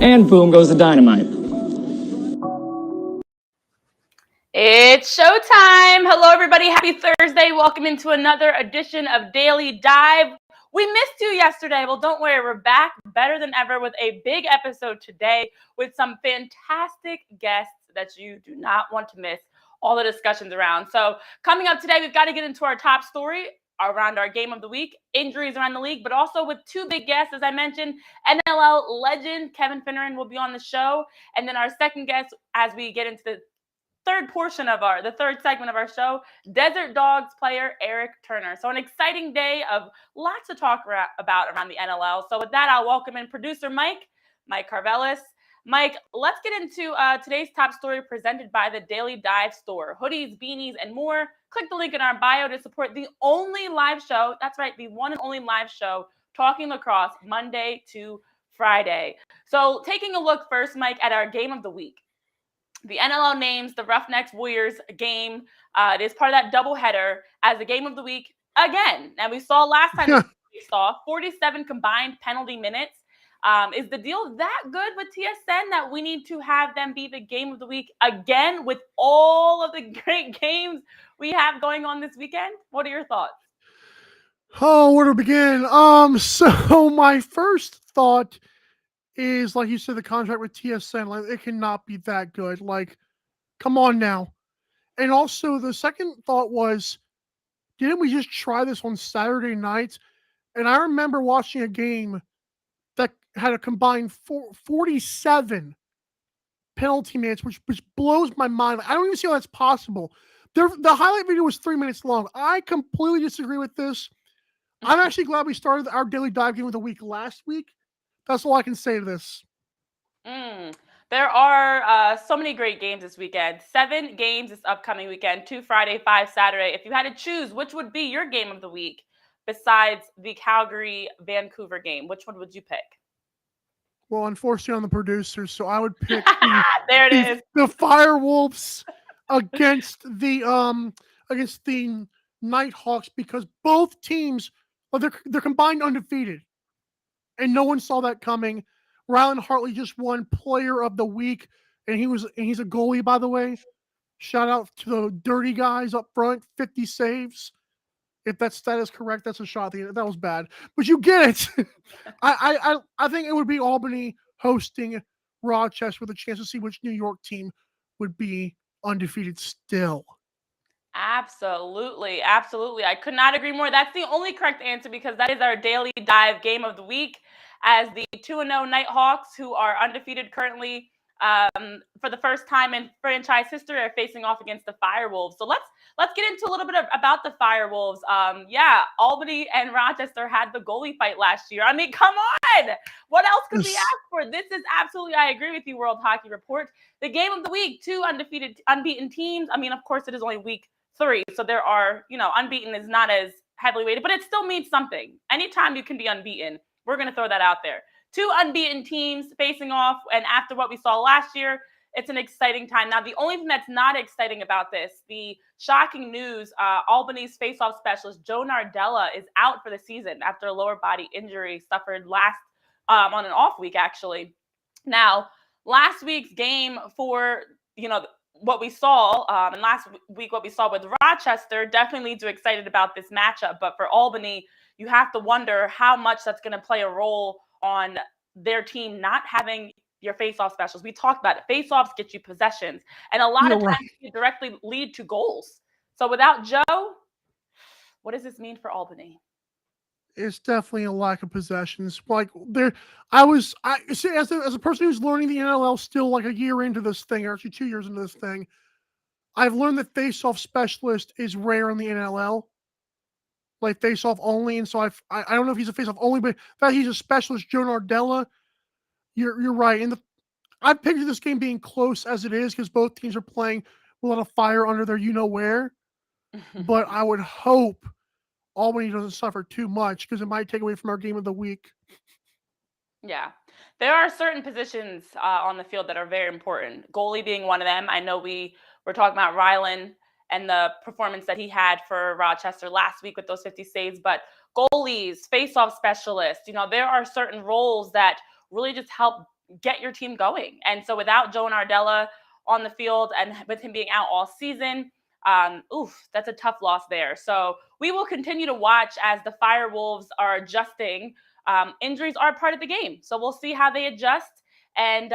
and boom goes the dynamite. It's showtime. Hello, everybody. Happy Thursday. Welcome into another edition of Daily Dive. We missed you yesterday. Well, don't worry. We're back better than ever with a big episode today with some fantastic guests that you do not want to miss all the discussions around. So coming up today, we've got to get into our top story around our game of the week, injuries around the league, but also with two big guests, as I mentioned. NLL legend Kevin Finneran will be on the show. And then our second guest, as we get into the third segment of our show, Desert Dogs player Erik Turner. So an exciting day of lots to talk about around the NLL. So with that, I'll welcome in producer Mike Karvelis. Mike, let's get into today's top story presented by the Daily Dive store. Hoodies, beanies, and more. Click the link in our bio to support the only live show. That's right, the one and only live show talking lacrosse Monday to Friday. So taking a look first, Mike, at our game of the week. The NLL names the Roughnecks Warriors game. It is part of that doubleheader as the game of the week again. And we saw last time we saw 47 combined penalty minutes. Is the deal that good with TSN that we need to have them be the game of the week again with all of the great games we have going on this weekend? What are your thoughts? Oh, where to begin? So my first thought is, like you said, the contract with TSN, like it cannot be that good. Like, come on now. And also the second thought was, didn't we just try this on Saturday night? And I remember watching a game that had a combined 47 penalty minutes, which blows my mind. I don't even see how that's possible. The highlight video was 3 minutes long. I completely disagree with this. I'm actually glad we started our Daily Dive game of the week last week. That's all I can say to this. There are so many great games this weekend. 7 games this upcoming weekend, 2 Friday, 5 Saturday. If you had to choose, which would be your game of the week besides the Calgary-Vancouver game? Which one would you pick? Well, unfortunately, I'm the producer, so I would pick the Firewolves against the Nighthawks, because both teams, they're combined undefeated, and no one saw that coming. Rylan Hartley just won Player of the Week, and he's a goalie, by the way. Shout out to the dirty guys up front, 50 saves. If that stat is correct, that's a shot. That was bad, but you get it. I think it would be Albany hosting Rochester with a chance to see which New York team would be undefeated still. Absolutely. I could not agree more. That's the only correct answer, because that is our Daily Dive game of the week, as the 2-0 Nighthawks, who are undefeated currently for the first time in franchise history, are facing off against the Firewolves. So let's get into a little bit about the Firewolves. Albany and Rochester had the goalie fight last year. I mean, come on! What else could we ask for? This is absolutely, I agree with you, World Hockey Report. The game of the week, 2 unbeaten teams. I mean, of course, it is only week 3, so there are, unbeaten is not as heavily weighted, but it still means something. Anytime you can be unbeaten, we're going to throw that out there. 2 unbeaten teams facing off, and after what we saw last year, it's an exciting time. Now, the only thing that's not exciting about this, the shocking news, Albany's faceoff specialist, Joe Nardella, is out for the season after a lower body injury suffered last on an off week, actually. Now, last week's game for, what we saw, and last week what we saw with Rochester definitely leads you excited about this matchup. But for Albany, you have to wonder how much that's going to play a role on their team not having your face-off specials. We talked about it. Face-offs get you possessions, and a lot of times it directly lead to goals. So without Joe, what does this mean for Albany? It's definitely a lack of possessions. Like as a person who's learning the NLL still, like a year into this thing, or actually 2 years into this thing, I've learned that face-off specialist is rare in the NLL. Like face-off only, and so I don't know if he's a face-off only, but that he's a specialist, Joe Nardella. You're right. And I picture this game being close as it is, because both teams are playing with a lot of fire under their you-know-where. But I would hope Albany doesn't suffer too much, because it might take away from our game of the week. Yeah. There are certain positions on the field that are very important. Goalie being one of them. I know we were talking about Rylan and the performance that he had for Rochester last week with those 50 saves, but goalies, face-off specialists, there are certain roles that really just help get your team going. And so without Joe Nardella on the field and with him being out all season, that's a tough loss there. So we will continue to watch as the Fire Wolves are adjusting. Injuries are part of the game, so we'll see how they adjust. And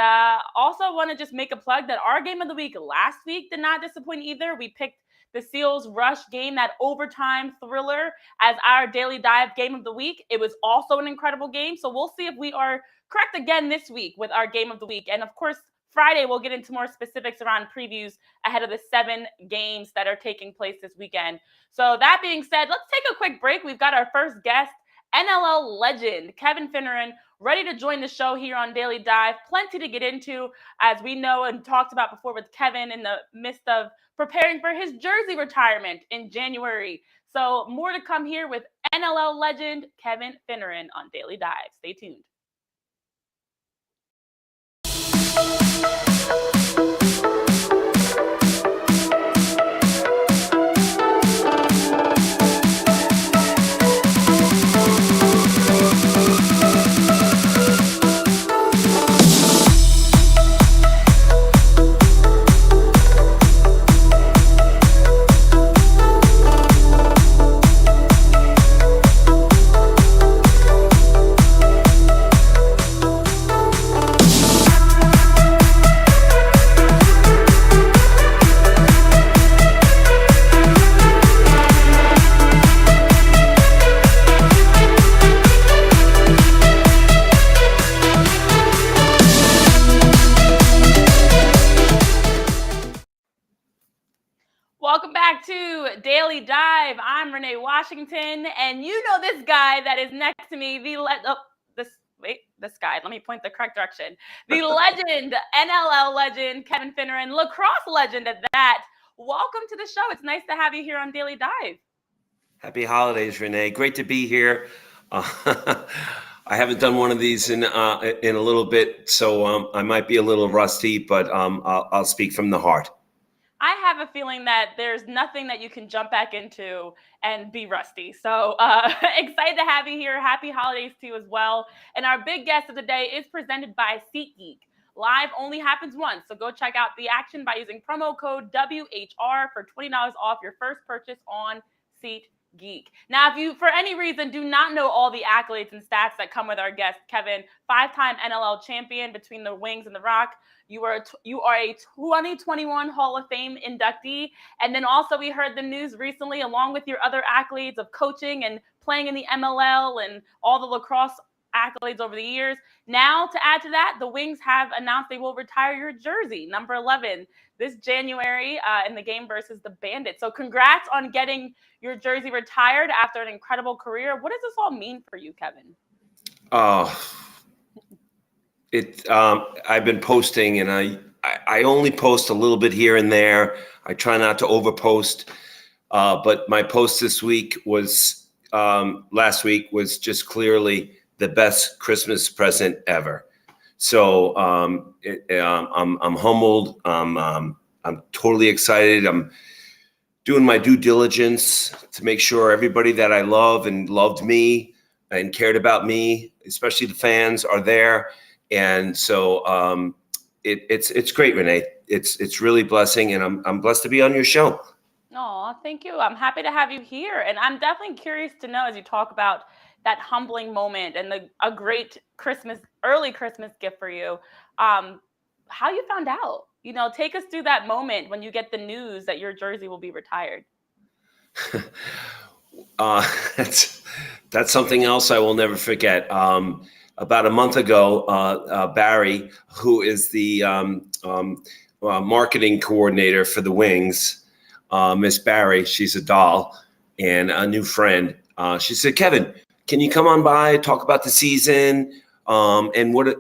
also want to just make a plug that our game of the week last week did not disappoint either. We picked the Seals Rush game, that overtime thriller, as our Daily Dive game of the week. It was also an incredible game. So we'll see if we are correct again this week with our game of the week. And of course, Friday, we'll get into more specifics around previews ahead of the 7 games that are taking place this weekend. So that being said, let's take a quick break. We've got our first guest, NLL legend Kevin Finneran, ready to join the show here on Daily Dive. Plenty to get into, as we know and talked about before with Kevin in the midst of preparing for his jersey retirement in January. So more to come here with NLL legend Kevin Finneran on Daily Dive. Stay tuned. Welcome back to Daily Dive. I'm Renee Washington, and you know this guy that is next to me, this guy, let me point the correct direction. The legend, NLL legend, Kevin Finneran, lacrosse legend at that. Welcome to the show. It's nice to have you here on Daily Dive. Happy holidays, Renee. Great to be here. I haven't done one of these in a little bit, so I might be a little rusty, but I'll speak from the heart. I have a feeling that there's nothing that you can jump back into and be rusty. So excited to have you here. Happy holidays to you as well. And our big guest of the day is presented by SeatGeek. Live only happens once, so go check out the action by using promo code WHR for $20 off your first purchase on SeatGeek. Now, if you, for any reason, do not know all the accolades and stats that come with our guest, Kevin, 5-time NLL champion between the Wings and the Rock. You are a 2021 Hall of Fame inductee. And then also we heard the news recently, along with your other accolades of coaching and playing in the MLL and all the lacrosse accolades over the years. Now, to add to that, the Wings have announced they will retire your jersey, number 11, this January in the game versus the Bandits. So congrats on getting your jersey retired after an incredible career. What does this all mean for you, Kevin? I've been posting, and I only post a little bit here and there. I try not to overpost, but my post this week was last week was just clearly the best Christmas present ever. So I'm humbled. I'm totally excited. I'm doing my due diligence to make sure everybody that I love and loved me and cared about me, especially the fans, are there. And so it's great, Renee. It's really blessing, and I'm blessed to be on your show. Oh, thank you. I'm happy to have you here. And I'm definitely curious to know, as you talk about that humbling moment and a great early Christmas gift for you, how you found out. Take us through that moment when you get the news that your jersey will be retired. That's something else I will never forget. About a month ago, Barry, who is the marketing coordinator for the Wings, Miss Barry, she's a doll and a new friend. She said, "Kevin, can you come on by, talk about the season and what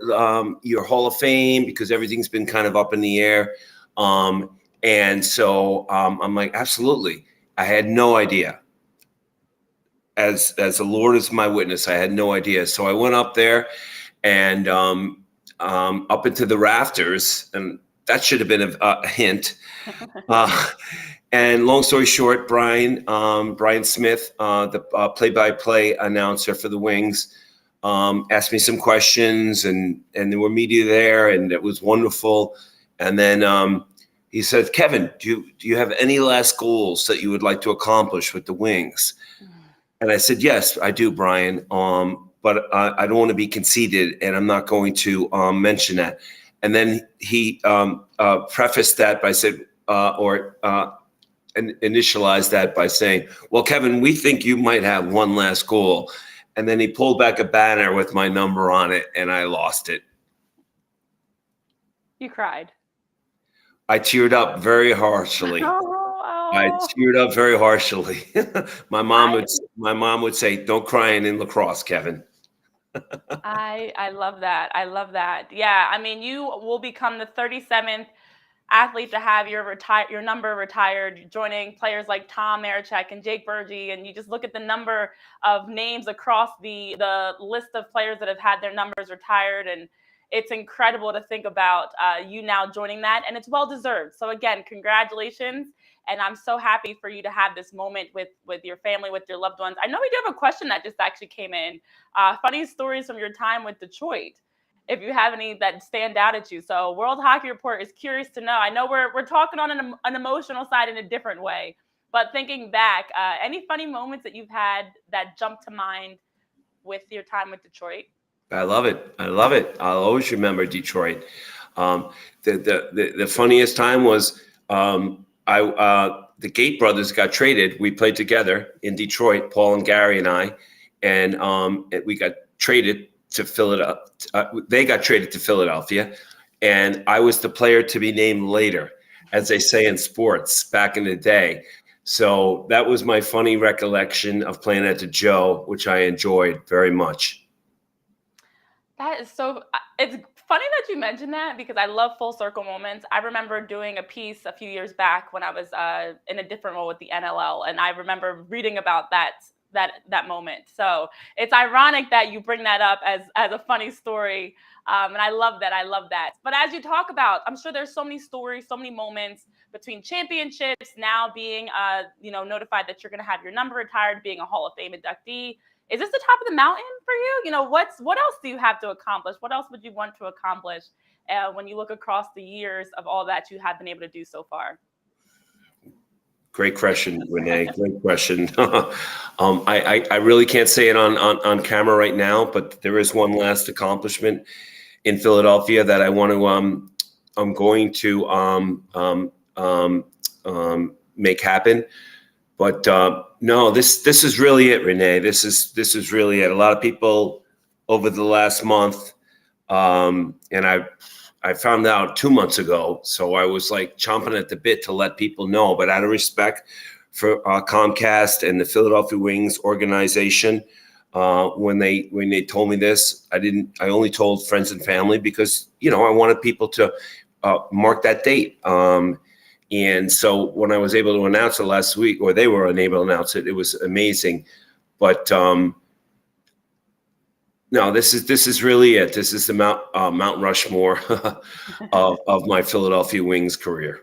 your Hall of Fame, because everything's been kind of up in the air." And so I'm like, absolutely. I had no idea. As the Lord is my witness, I had no idea. So I went up there and up into the rafters, and that should have been a hint. And long story short, Brian Smith, the play-by-play announcer for the Wings, asked me some questions, and there were media there, and it was wonderful. And then he said, Kevin, do you have any last goals that you would like to accomplish with the Wings? And I said, yes, I do, Brian. But I don't want to be conceited, and I'm not going to mention that. And then he prefaced that by saying, and initialized that by saying, well, Kevin, we think you might have one last goal. And then he pulled back a banner with my number on it, and I lost it. You cried. I teared up very harshly. I teared up very harshly. My mom would say, don't cry in lacrosse, Kevin. I love that. I love that. Yeah, I mean, you will become the 37th athlete to have your number retired, joining players like Tom Marichek and Jake Berge. And you just look at the number of names across the list of players that have had their numbers retired, and it's incredible to think about you now joining that, and it's well deserved. So again, congratulations. And I'm so happy for you to have this moment with your family, with your loved ones. I know we do have a question that just actually came in. Funny stories from your time with Detroit, if you have any that stand out at you. So World Hockey Report is curious to know. I know we're talking on an emotional side in a different way, but thinking back, any funny moments that you've had that jump to mind with your time with Detroit? I love it. I love it. I'll always remember Detroit. The funniest time was the Gate brothers got traded. We played together in Detroit, Paul and Gary and I, and we got traded to Philadelphia. They got traded to Philadelphia, and I was the player to be named later, as they say in sports back in the day. So that was my funny recollection of playing at the Joe, which I enjoyed very much. That is so, it's funny that you mentioned that, because I love full circle moments. I remember doing a piece a few years back when I was in a different role with the NLL, and I remember reading about that moment. So it's ironic that you bring that up as a funny story. And I love that. I love that. But as you talk about, I'm sure there's so many stories, so many moments between championships, now being notified that you're going to have your number retired, being a Hall of Fame inductee. Is this the top of the mountain for you? What else do you have to accomplish? What else would you want to accomplish when you look across the years of all that you have been able to do so far? Great question, Renee. Great question. I really can't say it on camera right now, but there is one last accomplishment in Philadelphia that I want to. I'm going to make happen. But no, this is really it, Renee. This is really it. A lot of people over the last month, and I found out 2 months ago, so I was like chomping at the bit to let people know. But out of respect for Comcast and the Philadelphia Wings organization, when they told me this, I only told friends and family because I wanted people to mark that date. And so when I was able to announce it last week, or they were unable to announce it, it was amazing. But no, this is really it. This is the Mount Rushmore of my Philadelphia Wings career.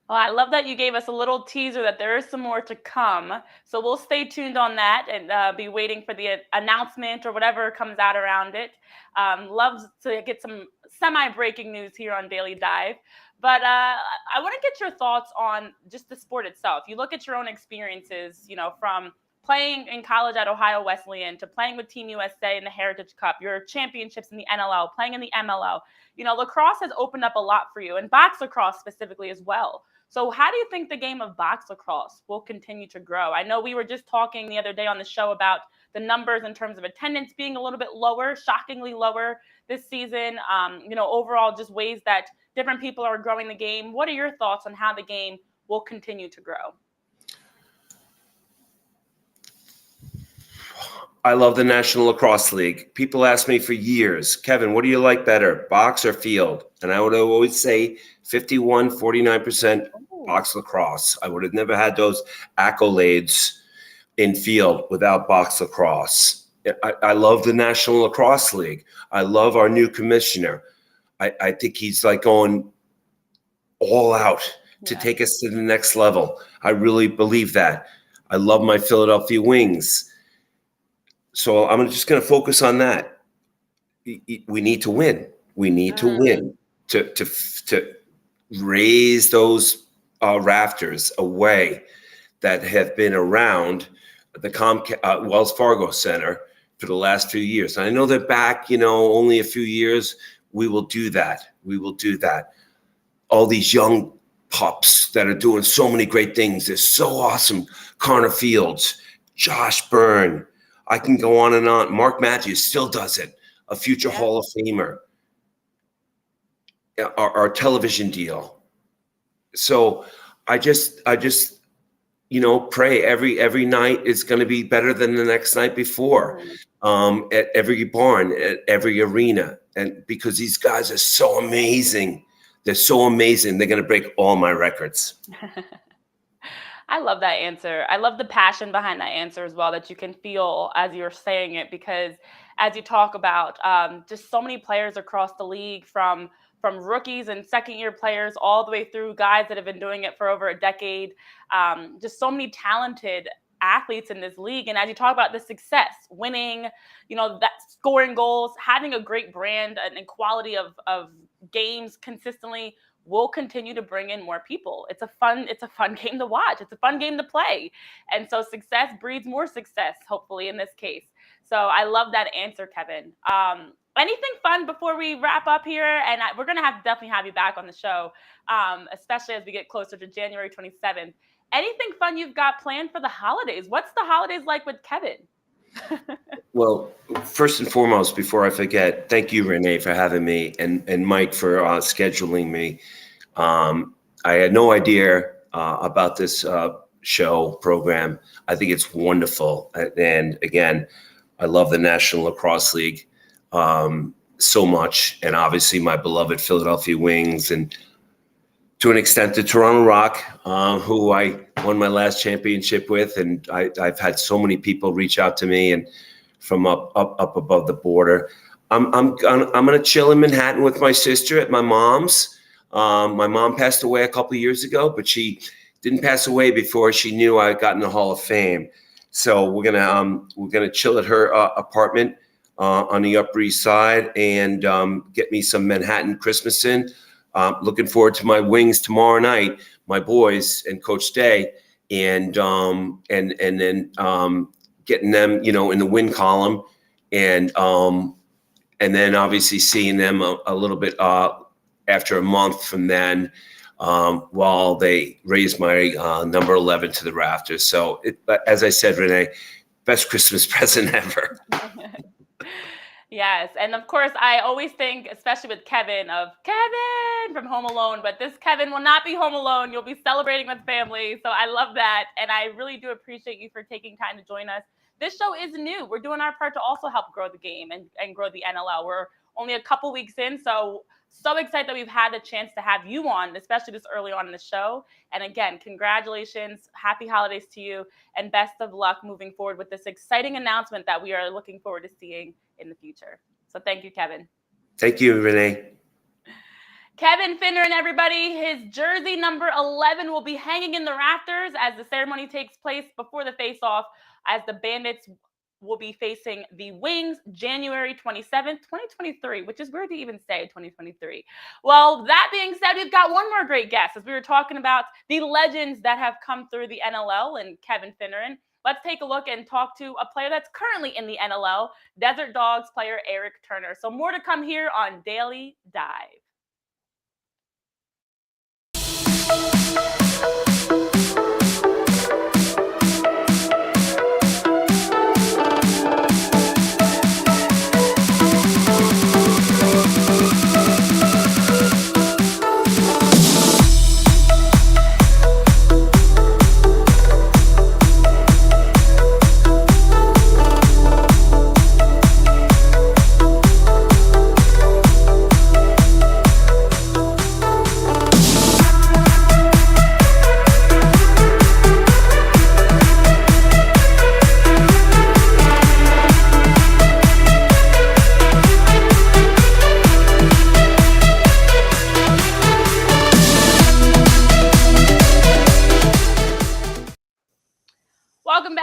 Well, I love that you gave us a little teaser that there is some more to come. So we'll stay tuned on that and be waiting for the announcement or whatever comes out around it. Love to get some semi-breaking news here on Daily Dive. But I want to get your thoughts on just the sport itself. You look at your own experiences, from playing in college at Ohio Wesleyan to playing with Team USA in the Heritage Cup, your championships in the NLL, playing in the MLL. Lacrosse has opened up a lot for you, and box lacrosse specifically as well. So how do you think the game of box lacrosse will continue to grow? I know we were just talking the other day on the show about the numbers in terms of attendance being a little bit lower, shockingly lower this season. Overall, just ways that different people are growing the game. What are your thoughts on how the game will continue to grow? I love the National Lacrosse League. People ask me for years, Kevin, what do you like better, box or field? And I would always say 51, 49% box lacrosse. I would have never had those accolades in field without box lacrosse. I love the National Lacrosse League. I love our new commissioner. I think he's like going all out to take us to the next level. I really believe that. I love my Philadelphia Wings. So I'm just going to focus on that. We need to win. We need to win to raise those rafters away that have been around the Wells Fargo Center for the last few years. And I know they're back, only a few years. We will do that. We will do that. All these young pups that are doing so many great things. They're so awesome. Connor Fields, Josh Byrne. I can go on and on. Mark Matthews still does it. A future Hall of Famer. Our television deal. So I just pray every night is going to be better than the next night before. At every barn, at every arena, and because these guys are so amazing. They're so amazing. They're going to break all my records. I love that answer. I love the passion behind that answer as well, that you can feel as you're saying it, because as you talk about just so many players across the league, from rookies and second-year players all the way through guys that have been doing it for over a decade, just so many talented athletes in this league. And as you talk about the success, winning, that scoring goals, having a great brand and quality of games consistently will continue to bring in more people. It's a fun game to watch. It's a fun game to play. And so success breeds more success, hopefully, in this case. So I love that answer, Kevin. Anything fun before we wrap up here? And we're going to definitely have you back on the show, especially as we get closer to January 27th. Anything fun you've got planned for the holidays? What's the holidays like with Kevin? Well, first and foremost, before I forget, thank you, Renee, for having me, and Mike for scheduling me. I had no idea about this show program. I think it's wonderful. And again, I love the National Lacrosse League so much, and obviously my beloved Philadelphia Wings, and to an extent the Toronto Rock, who I won my last championship with. And I've had so many people reach out to me, and from up above the border. I'm gonna chill in Manhattan with my sister at my mom's. My mom passed away a couple of years ago, but she didn't pass away before she knew I got in the Hall of Fame. So we're gonna chill at her apartment on the Upper East Side, and get me some Manhattan Christmas in. Looking forward to my Wings tomorrow night, my boys and Coach Day, and then getting them, in the win column, and then obviously seeing them a little bit after a month from then, while they raise my number 11 to the rafters. So, as I said, Renee, best Christmas present ever. Yes. And of course, I always think, especially with Kevin, of Kevin from Home Alone, but this Kevin will not be home alone. You'll be celebrating with family. So I love that. And I really do appreciate you for taking time to join us. This show is new. We're doing our part to also help grow the game and grow the NLL. We're only a couple weeks in. So excited that we've had the chance to have you on, especially this early on in the show. And again, congratulations, happy holidays to you, and best of luck moving forward with this exciting announcement that we are looking forward to seeing in the future. So thank you, Kevin. Thank you, Renee. Kevin Finneran, everybody. His jersey number 11 will be hanging in the rafters as the ceremony takes place before the face-off, as the Bandits will be facing the Wings January 27th, 2023, which is weird to even say 2023. Well, that being said, we've got one more great guest, as we were talking about the legends that have come through the NLL and Kevin Finneran. Let's take a look and talk to a player that's currently in the NLL, Desert Dogs player Erik Turner. So more to come here on Daily Dive.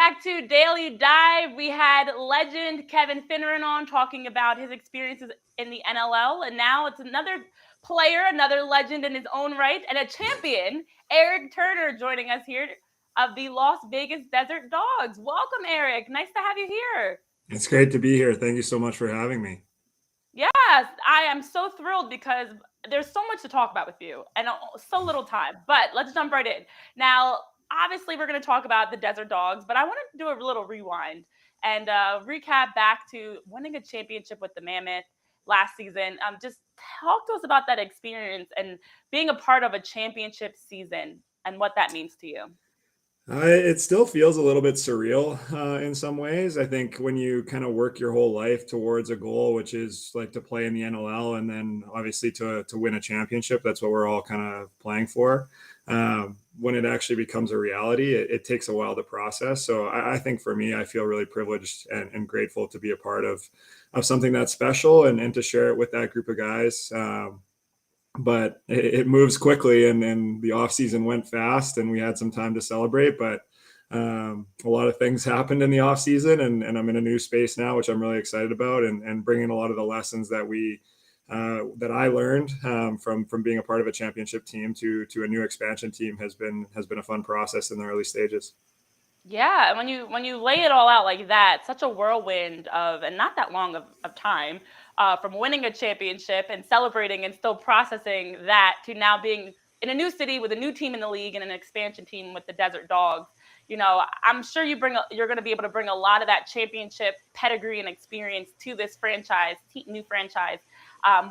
back to Daily Dive. We had legend Kevin Finneran on talking about his experiences in the NLL, and now it's another player, another legend in his own right, and a champion, Erik Turner, joining us here of the Las Vegas Desert Dogs. Welcome, Erik. Nice to have you here. It's great to be here. Thank you so much for having me. Yes, I am so thrilled because there's so much to talk about with you and so little time, but let's jump right in. Now, obviously, we're going to talk about the Desert Dogs, but I want to do a little rewind and recap back to winning a championship with the Mammoth last season. Just talk to us about that experience and being a part of a championship season and what that means to you. It still feels a little bit surreal in some ways. I think when you kind of work your whole life towards a goal, which is like to play in the NLL and then obviously to win a championship, that's what we're all kind of playing for. When it actually becomes a reality, it takes a while to process. So I think for me, I feel really privileged and grateful to be a part of something that's special and to share it with that group of guys. But it moves quickly, and the off season went fast, and we had some time to celebrate. But a lot of things happened in the off season, and I'm in a new space now, which I'm really excited about, and bringing a lot of the lessons that I learned from being a part of a championship team to a new expansion team has been a fun process in the early stages. Yeah, and when you lay it all out like that, such a whirlwind of, and not that long of time, from winning a championship and celebrating and still processing that to now being in a new city with a new team in the league and an expansion team with the Desert Dogs. You know, I'm sure you're going to be able to bring a lot of that championship pedigree and experience to this new franchise.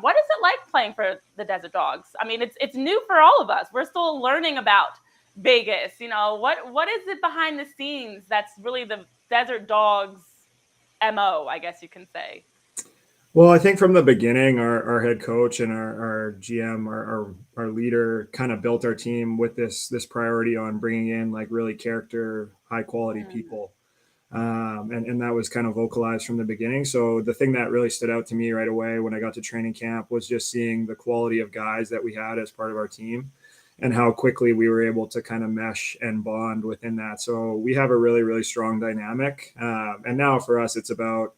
What is it like playing for the Desert Dogs? I mean, it's new for all of us. We're still learning about Vegas. You know, what is it behind the scenes that's really the Desert Dogs MO, I guess you can say? Well, I think from the beginning, our head coach and our GM, our leader, kind of built our team with this priority on bringing in like really character, high quality people, and that was kind of vocalized from the beginning. So the thing that really stood out to me right away when I got to training camp was just seeing the quality of guys that we had as part of our team, and how quickly we were able to kind of mesh and bond within that. So we have a really, really strong dynamic, and now for us, it's about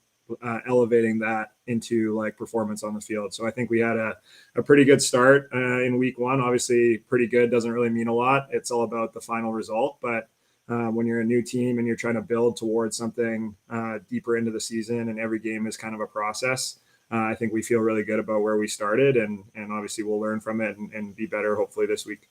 elevating that into like performance on the field. So I think we had a pretty good start in week one. Obviously, pretty good doesn't really mean a lot. It's all about the final result. But when you're a new team and you're trying to build towards something deeper into the season, and every game is kind of a process, I think we feel really good about where we started, and obviously we'll learn from it and be better hopefully this week.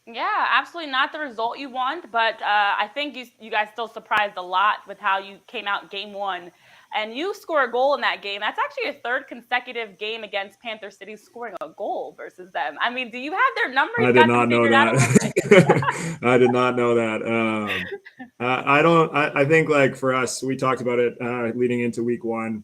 Yeah, absolutely not the result you want, but I think you guys still surprised a lot with how you came out game one. And you score a goal in that game. That's actually a third consecutive game against Panther City scoring a goal versus them. I mean, do you have their number? I did not know that. I did not know that. I think like for us, we talked about it leading into week one.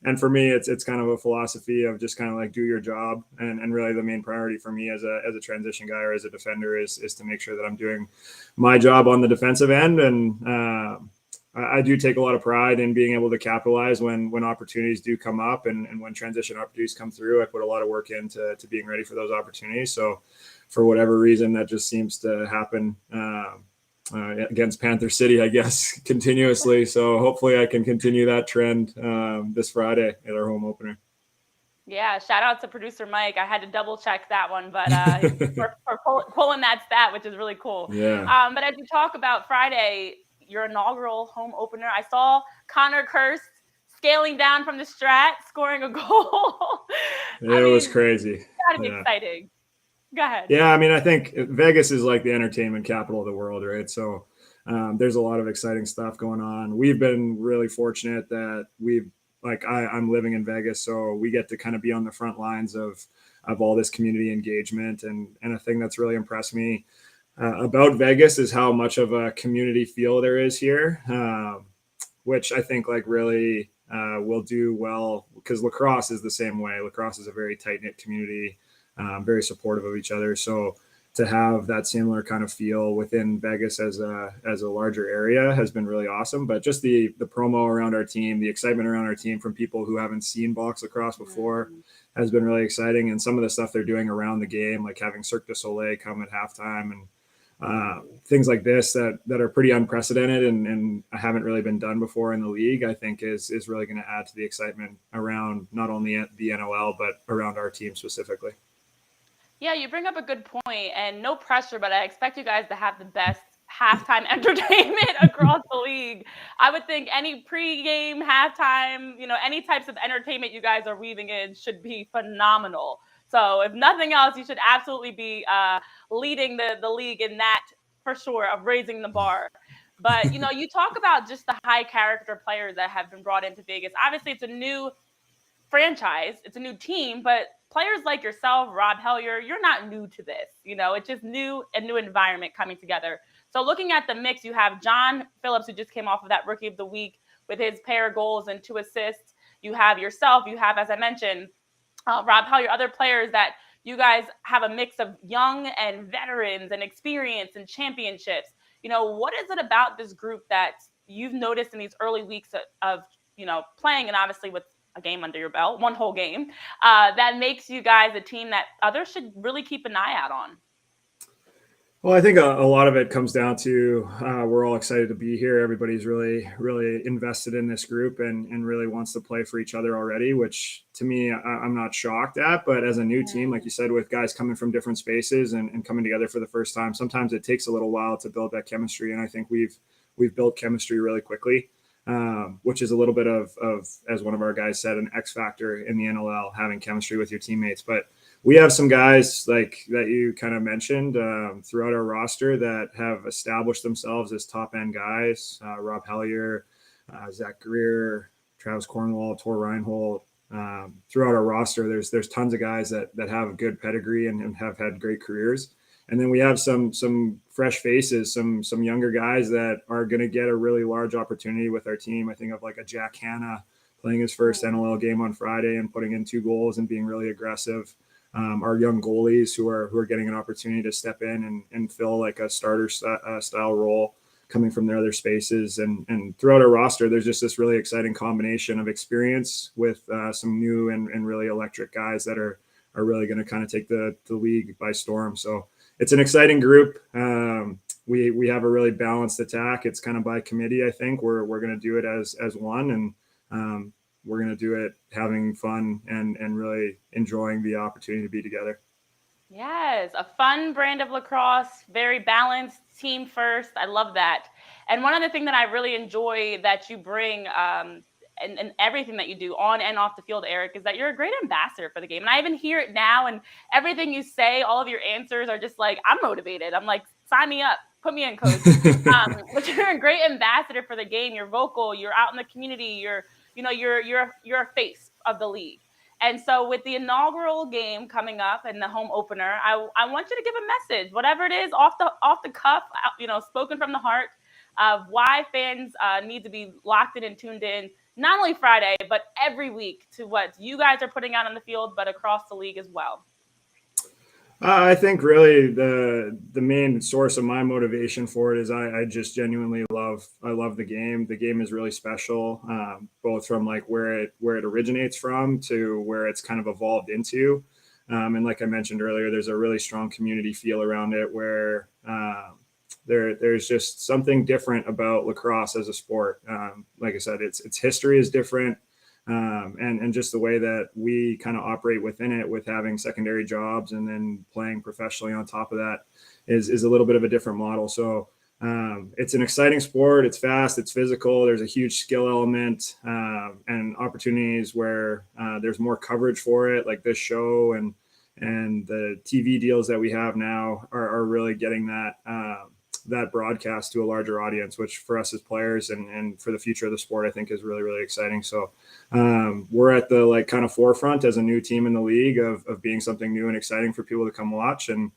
And for me, it's kind of a philosophy of just kind of like do your job. And really the main priority for me as a transition guy or as a defender is to make sure that I'm doing my job on the defensive end. And I do take a lot of pride in being able to capitalize when opportunities do come up, and when transition opportunities come through. I put a lot of work into being ready for those opportunities. So for whatever reason, that just seems to happen against Panther City, I guess, continuously. So hopefully I can continue that trend this Friday at our home opener. Yeah, shout out to producer Mike. I had to double check that one, but for pulling that stat, which is really cool. Yeah. But as you talk about Friday, your inaugural home opener, I saw Connor Kirst scaling down from the strat, scoring a goal. It was crazy. It's gotta be exciting. Go ahead. Yeah, I mean, I think Vegas is like the entertainment capital of the world, right? So there's a lot of exciting stuff going on. We've been really fortunate that I'm living in Vegas, so we get to kind of be on the front lines of all this community engagement. And a thing that's really impressed me about Vegas is how much of a community feel there is here, which I think like really will do well, because lacrosse is the same way. Lacrosse is a very tight-knit community, very supportive of each other. So to have that similar kind of feel within Vegas as a larger area has been really awesome. But just the promo around our team, the excitement around our team from people who haven't seen box lacrosse before has been really exciting. And some of the stuff they're doing around the game, like having Cirque du Soleil come at halftime, and things like this that are pretty unprecedented and haven't really been done before in the league, I think is really going to add to the excitement around not only the NLL, but around our team specifically. Yeah, you bring up a good point, and no pressure, but I expect you guys to have the best halftime entertainment across the league. I would think any pregame, halftime, any types of entertainment you guys are weaving in should be phenomenal. So if nothing else, you should absolutely be leading the league in that for sure, of raising the bar. But, you talk about just the high character players that have been brought into Vegas. Obviously, it's a new franchise, it's a new team, but players like yourself, Rob Hellier, you're not new to this. It's just a new environment coming together. So looking at the mix, you have John Phillips, who just came off of that Rookie of the Week with his pair of goals and 2 assists. You have yourself, you have, as I mentioned, Rob Hellier, other players that you guys have a mix of young and veterans and experience and championships. What is it about this group that you've noticed in these early weeks of playing, and obviously with a game under your belt, one whole game, that makes you guys a team that others should really keep an eye out on? Well, I think a lot of it comes down to we're all excited to be here. Everybody's really, really invested in this group and really wants to play for each other already, which to me, I'm not shocked at. But as a new team, like you said, with guys coming from different spaces and coming together for the first time, sometimes it takes a little while to build that chemistry. And I think we've built chemistry really quickly, which is a little bit of, as one of our guys said, an X factor in the NLL, having chemistry with your teammates. But we have some guys like that you kind of mentioned throughout our roster that have established themselves as top end guys. Rob Hellier, Zach Greer, Travis Cornwall, Tor Reinhold. Throughout our roster, there's tons of guys that have good pedigree and have had great careers. And then we have some fresh faces, some younger guys that are going to get a really large opportunity with our team. I think of like a Jack Hanna playing his first NLL game on Friday and putting in 2 goals and being really aggressive. Our young goalies who are getting an opportunity to step in and fill like a starter style role coming from their other spaces. And throughout our roster, there's just this really exciting combination of experience with some new and really electric guys that are really going to kind of take the league by storm. So it's an exciting group. We have a really balanced attack. It's kind of by committee. I think we're going to do it as one, and we're going to do it having fun and really enjoying the opportunity to be together. Yes, a fun brand of lacrosse, very balanced, team first. I love that. And one other thing that I really enjoy that you bring and everything that you do on and off the field, Erik, is that you're a great ambassador for the game. And I even hear it now, and everything you say, all of your answers are just like, I'm motivated. I'm like, sign me up. Put me in, coach. But you're a great ambassador for the game. You're vocal. You're out in the community. You're a face of the league. And so with the inaugural game coming up and the home opener, I want you to give a message, whatever it is, off the cuff, spoken from the heart, of why fans need to be locked in and tuned in, not only Friday, but every week to what you guys are putting out on the field, but across the league as well. I think really the main source of my motivation for it is I just genuinely love the game. The game is really special, both from like where it originates from to where it's kind of evolved into. And like I mentioned earlier, there's a really strong community feel around it where there's just something different about lacrosse as a sport. Like I said, its history is different. And just the way that we kind of operate within it, with having secondary jobs and then playing professionally on top of that, is a little bit of a different model. So it's an exciting sport. It's fast, it's physical. There's a huge skill element and opportunities where there's more coverage for it, like this show and the TV deals that we have now are really getting that broadcast to a larger audience, which for us as players and for the future of the sport, I think is really, really exciting. So we're at the kind of forefront as a new team in the league of being something new and exciting for people to come watch. And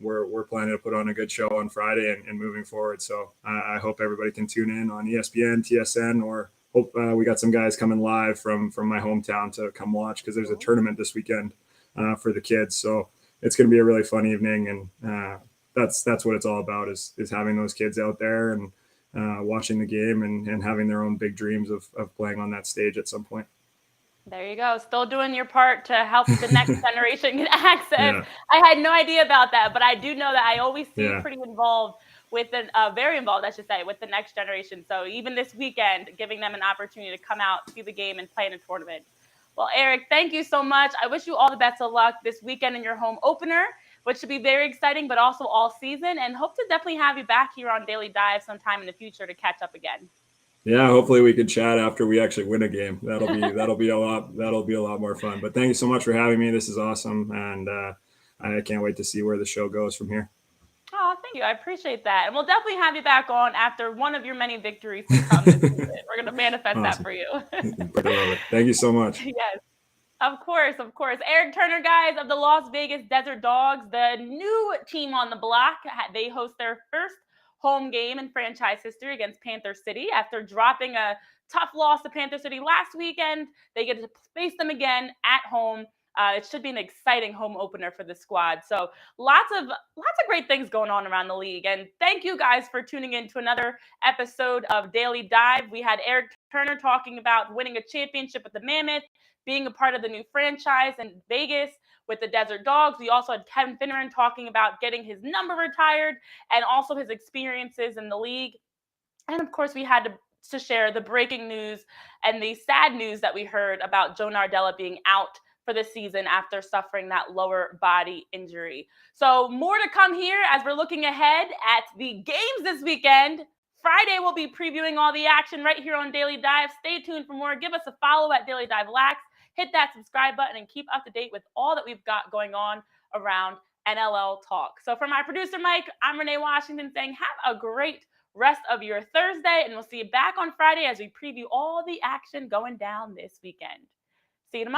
we're planning to put on a good show on Friday and moving forward. So I hope everybody can tune in on ESPN, TSN, or hope we got some guys coming live from my hometown to come watch, because there's a tournament this weekend for the kids. So it's going to be a really fun evening. And that's what it's all about is having those kids out there and watching the game and having their own big dreams of playing on that stage at some point. There you go. Still doing your part to help the next generation get access. Yeah. I had no idea about that, but I do know that I always see you Yeah. pretty involved with very involved, I should say, with the next generation. So even this weekend, giving them an opportunity to come out, see the game, and play in a tournament. Well, Erik, thank you so much. I wish you all the best of luck this weekend in your home opener, which should be very exciting, but also all season. And hope to definitely have you back here on Daily Dive sometime in the future to catch up again. Yeah, hopefully we can chat after we actually win a game. That'll be a lot more fun. But thank you so much for having me. This is awesome, and I can't wait to see where the show goes from here. Oh, thank you. I appreciate that. And we'll definitely have you back on after one of your many victories to come this season. We're going to manifest Awesome. that for you. I love it. Thank you so much. Yes. Of course, of course. Erik Turner, guys, of the Las Vegas Desert Dogs, the new team on the block. They host their first home game in franchise history against Panther City. After dropping a tough loss to Panther City last weekend, they get to face them again at home. It should be an exciting home opener for the squad. So lots of great things going on around the league. And thank you guys for tuning in to another episode of Daily Dive. We had Erik Turner talking about winning a championship with the Mammoth, being a part of the new franchise in Vegas with the Desert Dogs. We also had Kevin Finneran talking about getting his number retired and also his experiences in the league. And of course, we had to share the breaking news and the sad news that we heard about Joe Nardella being out for the season after suffering that lower body injury. So more to come here as we're looking ahead at the games this weekend. Friday, we'll be previewing all the action right here on Daily Dive. Stay tuned for more. Give us a follow at Daily Dive Lax. Hit that subscribe button and keep up to date with all that we've got going on around NLL talk. So for my producer, Mike, I'm Renee Washington saying have a great rest of your Thursday, and we'll see you back on Friday as we preview all the action going down this weekend. See you tomorrow.